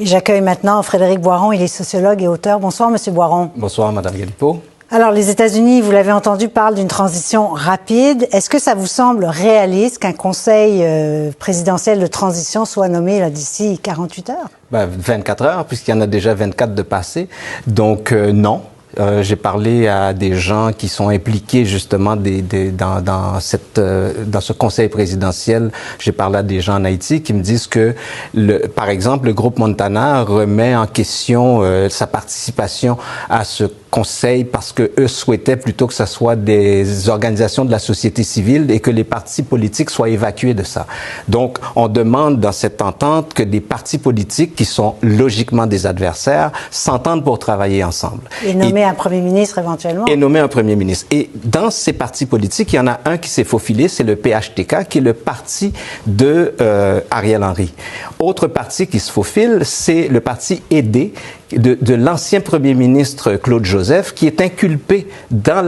Et j'accueille maintenant Frédéric Boiron, il est sociologue et auteur. Bonsoir, Monsieur Boiron. Bonsoir, Madame Galipeau. Alors, les États-Unis, vous l'avez entendu, parlent d'une transition rapide. Est-ce que ça vous semble réaliste qu'un conseil présidentiel de transition soit nommé d'ici 48 heures? 24 heures, puisqu'il y en a déjà 24 de passé. Donc, non. J'ai parlé à des gens qui sont impliqués justement dans ce conseil présidentiel. J'ai parlé à des gens en Haïti qui me disent que, par exemple, le groupe Montana remet en question sa participation à ce conseil parce que eux souhaitaient plutôt que ce soit des organisations de la société civile et que les partis politiques soient évacués de ça. Donc, on demande dans cette entente que des partis politiques qui sont logiquement des adversaires s'entendent pour travailler ensemble. Et nommer un premier ministre éventuellement. Et nommer un premier ministre. Et dans ces partis politiques, il y en a un qui s'est faufilé, c'est le PHTK, qui est le parti de Ariel Henry. Autre parti qui se faufile, c'est le parti aidé de l'ancien premier ministre Claude Joseph, qui est inculpé dans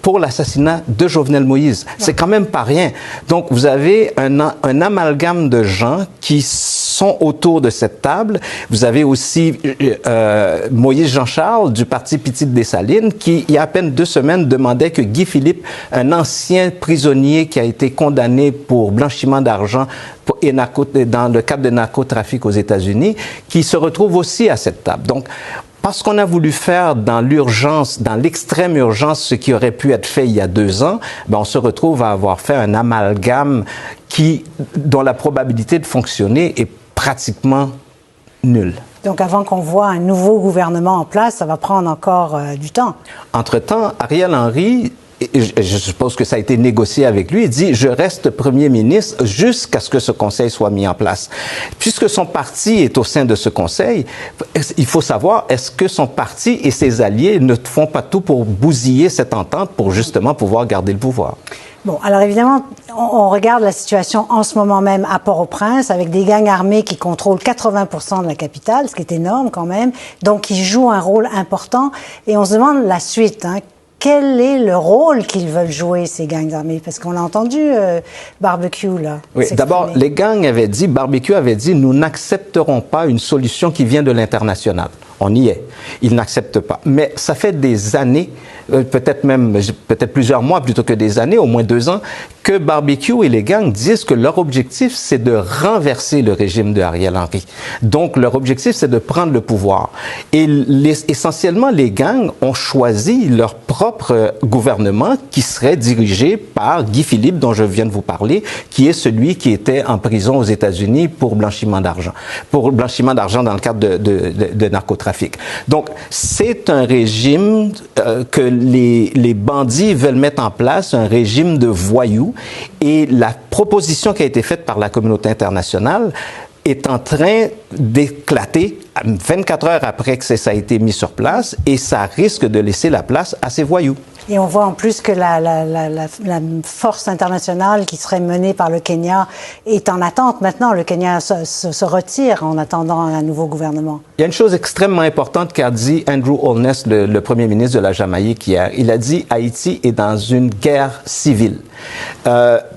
pour l'assassinat de Jovenel Moïse. C'est quand même pas rien. Donc, vous avez un amalgame de gens qui sont autour de cette table. Vous avez aussi Moïse Jean-Charles du parti Petite Dessalines qui, il y a à peine 2 semaines, demandait que Guy Philippe, un ancien prisonnier qui a été condamné pour blanchiment d'argent et dans le cadre de narcotrafic aux États-Unis, qui se retrouve aussi à cette table. Donc, parce qu'on a voulu faire dans l'urgence, dans l'extrême urgence, ce qui aurait pu être fait il y a 2 ans, on se retrouve à avoir fait un amalgame dont la probabilité de fonctionner est pratiquement nulle. Donc, avant qu'on voit un nouveau gouvernement en place, ça va prendre encore du temps. Entre-temps, Ariel Henry, je suppose que ça a été négocié avec lui, il dit « Je reste premier ministre jusqu'à ce que ce conseil soit mis en place ». Puisque son parti est au sein de ce conseil, il faut savoir, est-ce que son parti et ses alliés ne font pas tout pour bousiller cette entente pour justement pouvoir garder le pouvoir? Bon, alors évidemment, on regarde la situation en ce moment même à Port-au-Prince avec des gangs armés qui contrôlent 80% de la capitale, ce qui est énorme quand même, donc qui jouent un rôle important. Et on se demande la suite, hein. Quel est le rôle qu'ils veulent jouer, ces gangs armés? Parce qu'on a entendu Barbecue, là. Oui, d'abord, les gangs avaient dit, Barbecue avait dit, nous n'accepterons pas une solution qui vient de l'international. On y est. Ils n'acceptent pas. Mais ça fait des années, peut-être plusieurs mois plutôt que des années, au moins 2 ans, que Barbecue et les gangs disent que leur objectif, c'est de renverser le régime de Ariel Henry. Donc, leur objectif, c'est de prendre le pouvoir. Et essentiellement, les gangs ont choisi leur propre gouvernement qui serait dirigé par Guy Philippe, dont je viens de vous parler, qui est celui qui était en prison aux États-Unis pour blanchiment d'argent. Pour blanchiment d'argent dans le cadre de narcotrafic. Donc, c'est un régime que les bandits veulent mettre en place, un régime de voyous. Et la proposition qui a été faite par la communauté internationale est en train d'éclater 24 heures après que ça a été mis sur place, et ça risque de laisser la place à ces voyous. Et on voit en plus que la force internationale qui serait menée par le Kenya est en attente maintenant. Le Kenya se retire en attendant un nouveau gouvernement. Il y a une chose extrêmement importante qu'a dit Andrew Holness, le premier ministre de la Jamaïque hier. Il a dit Haïti est dans une guerre civile.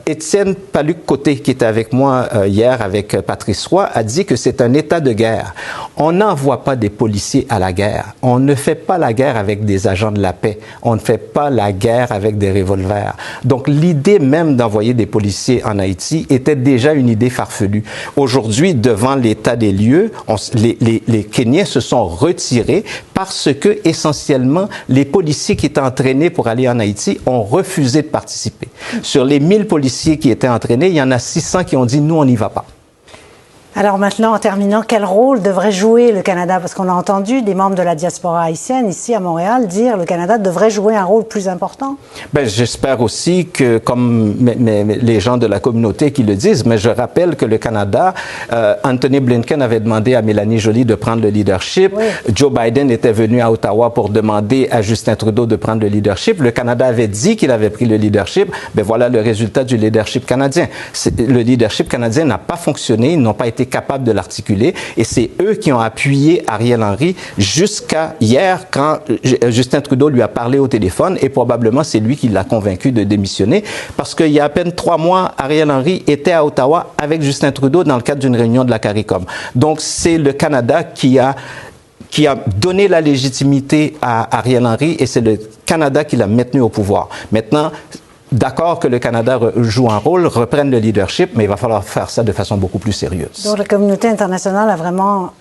Étienne Paluc-Côté, qui était avec moi hier avec Patrice Roy, a dit que c'est un état de guerre. On n'envoie pas des policiers à la guerre. On ne fait pas la guerre avec des agents de la paix. On ne fait pas la guerre avec des revolvers. Donc, l'idée même d'envoyer des policiers en Haïti était déjà une idée farfelue. Aujourd'hui, devant l'état des lieux, les Kenyans se sont retirés parce que, essentiellement, les policiers qui étaient entraînés pour aller en Haïti ont refusé de participer. Sur les 1000 policiers qui étaient entraînés, il y en a 600 qui ont dit « nous, on n'y va pas ». Alors maintenant, en terminant, quel rôle devrait jouer le Canada? Parce qu'on a entendu des membres de la diaspora haïtienne ici à Montréal dire que le Canada devrait jouer un rôle plus important. J'espère aussi que, comme les gens de la communauté qui le disent, mais je rappelle que le Canada, Anthony Blinken avait demandé à Mélanie Joly de prendre le leadership. Oui. Joe Biden était venu à Ottawa pour demander à Justin Trudeau de prendre le leadership. Le Canada avait dit qu'il avait pris le leadership. Voilà le résultat du leadership canadien. Le leadership canadien n'a pas fonctionné, ils n'ont pas été capable de l'articuler. Et c'est eux qui ont appuyé Ariel Henry jusqu'à hier quand Justin Trudeau lui a parlé au téléphone et probablement c'est lui qui l'a convaincu de démissionner parce qu'il y a à peine 3 mois, Ariel Henry était à Ottawa avec Justin Trudeau dans le cadre d'une réunion de la CARICOM. Donc c'est le Canada qui a donné la légitimité à Ariel Henry et c'est le Canada qui l'a maintenu au pouvoir. Maintenant, d'accord que le Canada joue un rôle, reprenne le leadership, mais il va falloir faire ça de façon beaucoup plus sérieuse. Donc la communauté internationale a vraiment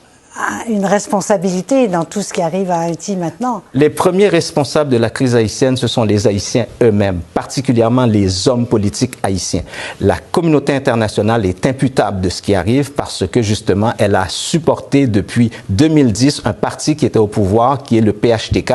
une responsabilité dans tout ce qui arrive à Haïti maintenant. Les premiers responsables de la crise haïtienne, ce sont les Haïtiens eux-mêmes, particulièrement les hommes politiques haïtiens. La communauté internationale est imputable de ce qui arrive parce que justement, elle a supporté depuis 2010 un parti qui était au pouvoir, qui est le PHTK.